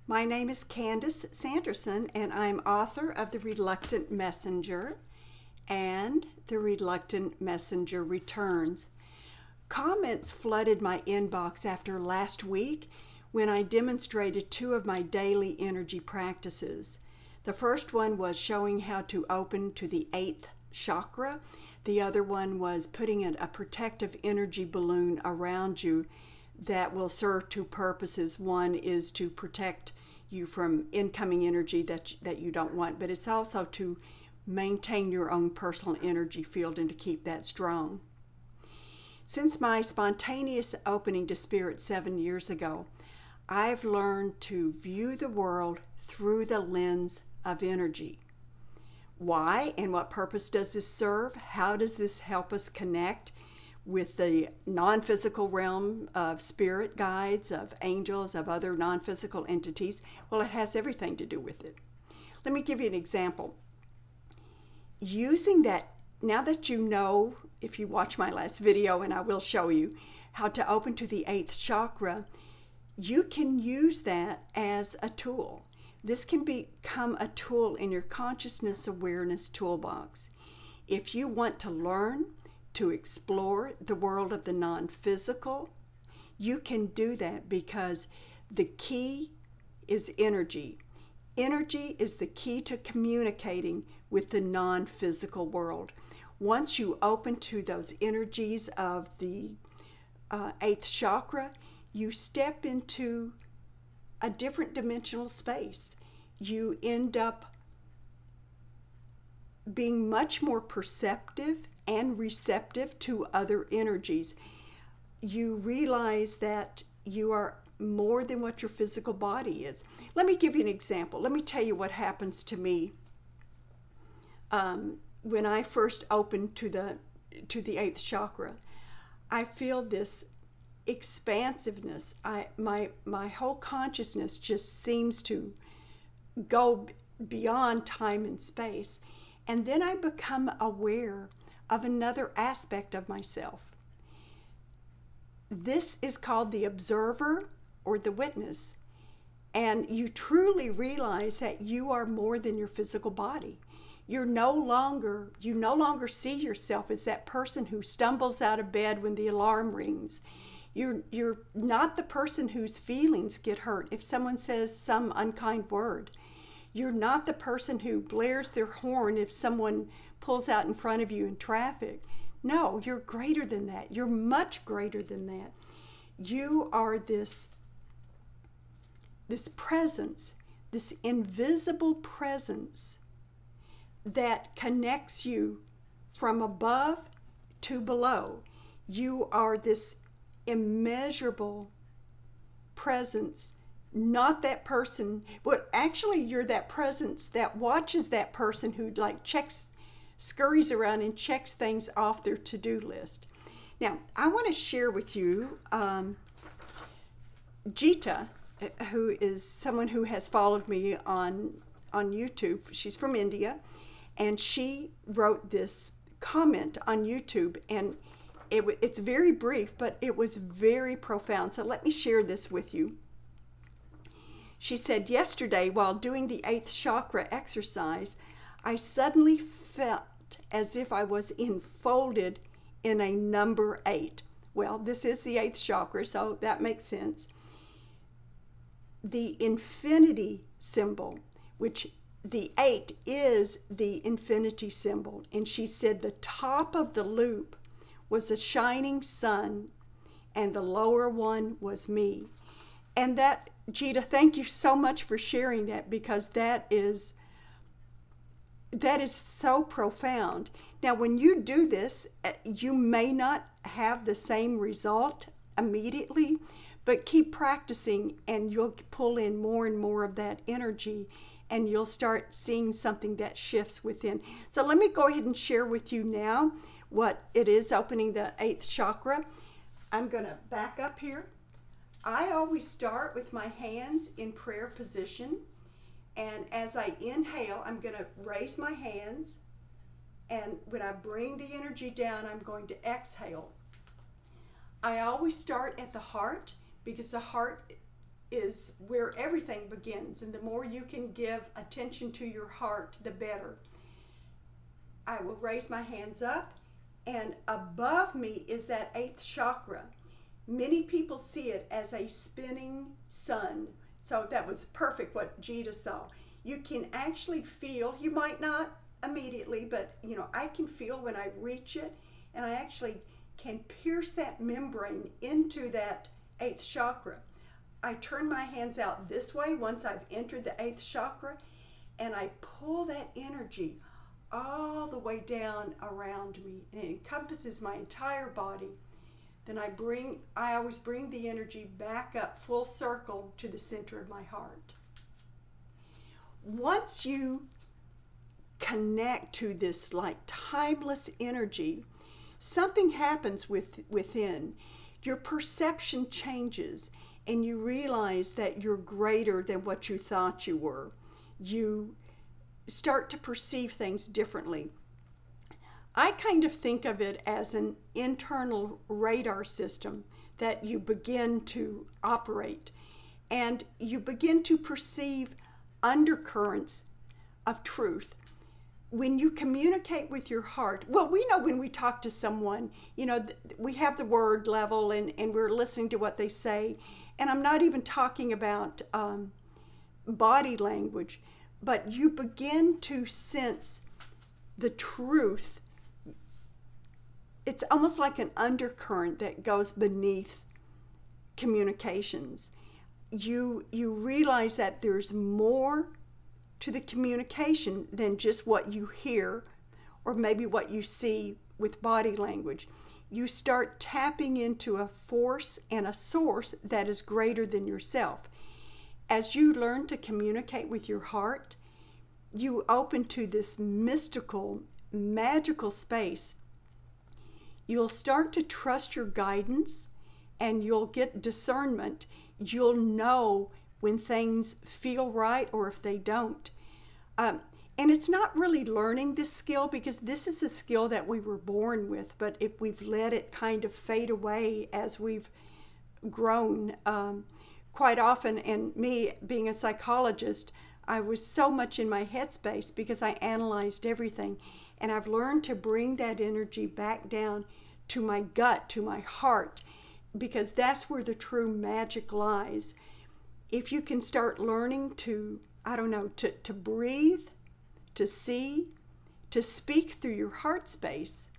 My name is Candice Sanderson, and I'm author of The Reluctant Messenger and The Reluctant Messenger Returns. Comments flooded my inbox after last week when I demonstrated two of my daily energy practices. The first one was showing how to open to the 8th chakra. The other one was putting a protective energy balloon around you that will serve two purposes. One is to protect you from incoming energy that you don't want, but it's also to maintain your own personal energy field and to keep that strong. Since my spontaneous opening to Spirit 7 years ago, I've learned to view the world through the lens of energy. Why and what purpose does this serve? How does this help us connect with the non-physical realm of spirit guides, of angels, of other non-physical entities? Well, it has everything to do with it. Let me give you an example. Using that, now that you know, if you watch my last video, and I will show you how to open to the 8th chakra, you can use that as a tool. This can become a tool in your consciousness awareness toolbox. If you want to learn to explore the world of the non-physical, you can do that because the key is energy. Energy is the key to communicating with the non-physical world. Once you open to those energies of the 8th chakra, you step into a different dimensional space. You end up being much more perceptive and receptive to other energies. You realize that you are more than what your physical body is. Let me give you an example. Let me tell you what happens to me when I first opened to the 8th chakra. I feel this expansiveness. My whole consciousness just seems to go beyond time and space. And then I become aware of another aspect of myself. This is called the observer or the witness. And you truly realize that you are more than your physical body. You no longer see yourself as that person who stumbles out of bed when the alarm rings. You're not the person whose feelings get hurt if someone says some unkind word. You're not the person who blares their horn if someone pulls out in front of you in traffic. No, you're greater than that. You're much greater than that. You are this presence, this invisible presence that connects you from above to below. You are this immeasurable presence, not that person, but actually you're that presence that watches that person who scurries around and checks things off their to-do list. Now, I want to share with you Jita, who is someone who has followed me on YouTube. She's from India, and she wrote this comment on YouTube, and it's very brief, but it was very profound. So let me share this with you. She said, yesterday, while doing the 8th chakra exercise, I suddenly felt as if I was enfolded in a number 8. Well, this is the 8th chakra, so that makes sense. The infinity symbol, which the 8 is the infinity symbol. And she said the top of the loop was a shining sun, and the lower one was me. And that, Jita, thank you so much for sharing that, because that is so profound. Now, when you do this, you may not have the same result immediately, but keep practicing and you'll pull in more and more of that energy, and you'll start seeing something that shifts within. So let me go ahead and share with you now what it is opening the 8th chakra. I'm going to back up here. I always start with my hands in prayer position, and as I inhale, I'm going to raise my hands, and when I bring the energy down, I'm going to exhale. I always start at the heart, because the heart is where everything begins, and the more you can give attention to your heart, the better. I will raise my hands up, and above me is that 8th chakra. Many people see it as a spinning sun. So that was perfect what Gita saw. You can actually feel, you might not immediately, but you know, I can feel when I reach it, and I actually can pierce that membrane into that 8th chakra. I turn my hands out this way once I've entered the 8th chakra, and I pull that energy all the way down around me, and it encompasses my entire body. Then I always bring the energy back up full circle to the center of my heart. Once you connect to this like timeless energy, something happens within. Your perception changes, and you realize that you're greater than what you thought you were. You start to perceive things differently. I kind of think of it as an internal radar system that you begin to operate, and you begin to perceive undercurrents of truth. When you communicate with your heart, well, we know when we talk to someone, you know, we have the word level, and we're listening to what they say. And I'm not even talking about body language, but you begin to sense the truth. It's almost like an undercurrent that goes beneath communications. You realize that there's more to the communication than just what you hear or maybe what you see with body language. You start tapping into a force and a source that is greater than yourself. As you learn to communicate with your heart, you open to this mystical, magical space. You'll start to trust your guidance, and you'll get discernment. You'll know when things feel right or if they don't. And it's not really learning this skill, because this is a skill that we were born with, but if we've let it kind of fade away as we've grown. Quite often, and me being a psychologist, I was so much in my headspace because I analyzed everything. And I've learned to bring that energy back down to my gut, to my heart, because that's where the true magic lies. If you can start learning to, to breathe, to see, to speak through your heart space,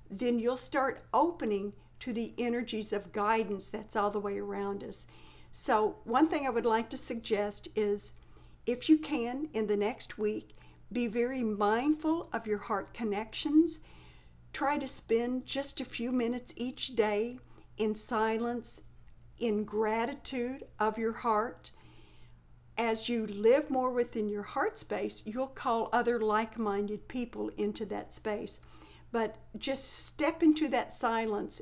then you'll start opening to the energies of guidance that's all the way around us. So one thing I would like to suggest is, if you can, in the next week, be very mindful of your heart connections. Try to spend just a few minutes each day in silence, in gratitude of your heart. As you live more within your heart space, you'll call other like-minded people into that space. But just step into that silence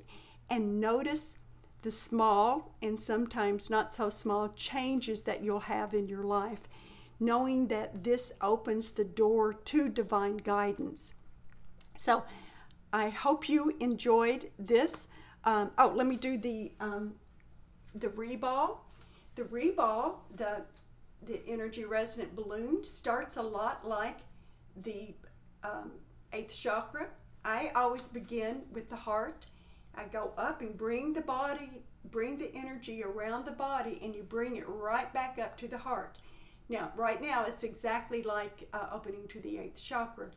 and notice the small and sometimes not so small changes that you'll have in your life, knowing that this opens the door to divine guidance. So I hope you enjoyed this. Let me do the Reball. The Reball, the energy resonant balloon, starts a lot like the 8th chakra. I always begin with the heart. I go up and bring the energy around the body, and you bring it right back up to the heart. Now, right now, it's exactly like opening to the 8th chakra.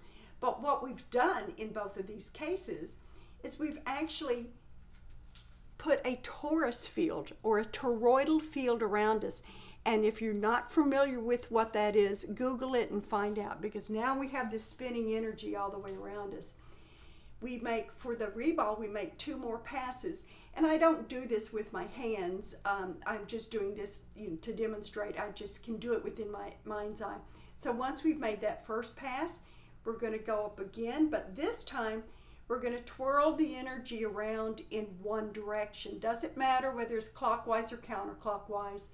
But what we've done in both of these cases is we've actually put a torus field or a toroidal field around us. And if you're not familiar with what that is, Google it and find out, because now we have this spinning energy all the way around us. For the Reball, we make 2 more passes. And I don't do this with my hands. I'm just doing this to demonstrate. I just can do it within my mind's eye. So once we've made that first pass, we're going to go up again. But this time, we're going to twirl the energy around in one direction. Doesn't matter whether it's clockwise or counterclockwise.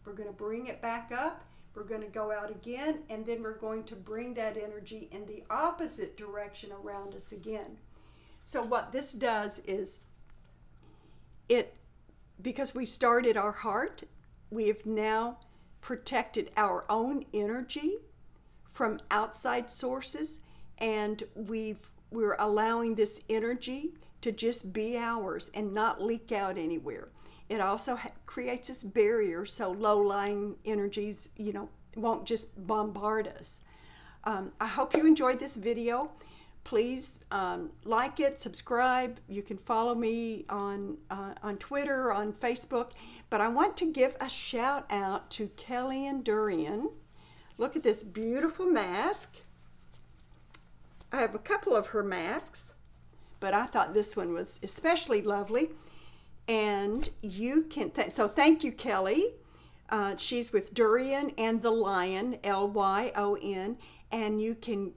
We're going to bring it back up. We're going to go out again. And then we're going to bring that energy in the opposite direction around us again. So what this does is, because we started our heart, we have now protected our own energy from outside sources, and we're allowing this energy to just be ours and not leak out anywhere. It also creates this barrier so low-lying energies, won't just bombard us. I hope you enjoyed this video. Please like it, subscribe. You can follow me on Twitter, on Facebook. But I want to give a shout out to Kelly and Durian. Look at this beautiful mask. I have a couple of her masks, but I thought this one was especially lovely. And you can, so thank you, Kelly. She's with Durian and the Lion, Lyon, and you can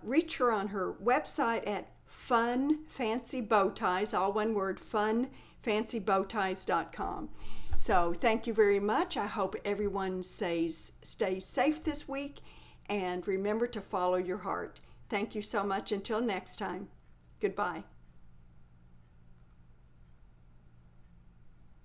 reach her on her website at Fun Fancy Bowties, all one word, funfancybowties.com. So thank you very much. I hope everyone stays safe this week, and remember to follow your heart. Thank you so much. Until next time, goodbye.